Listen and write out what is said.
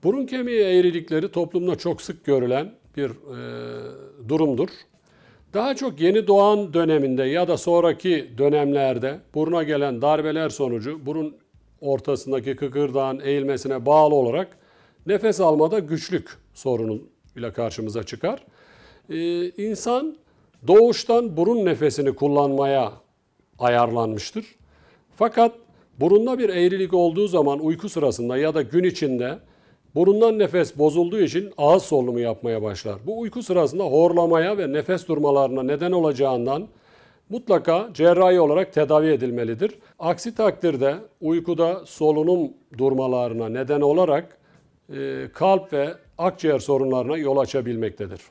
Burun kemiği eğrilikleri toplumda çok sık görülen bir durumdur. Daha çok yeni doğan döneminde ya da sonraki dönemlerde buruna gelen darbeler sonucu burun ortasındaki kıkırdağın eğilmesine bağlı olarak nefes almada güçlük sorunuyla karşımıza çıkar. İnsan doğuştan burun nefesini kullanmaya ayarlanmıştır. Fakat burunda bir eğrilik olduğu zaman uyku sırasında ya da gün içinde burundan nefes bozulduğu için ağız solunumu yapmaya başlar. Bu uyku sırasında horlamaya ve nefes durmalarına neden olacağından mutlaka cerrahi olarak tedavi edilmelidir. Aksi takdirde uykuda solunum durmalarına neden olarak kalp ve akciğer sorunlarına yol açabilmektedir.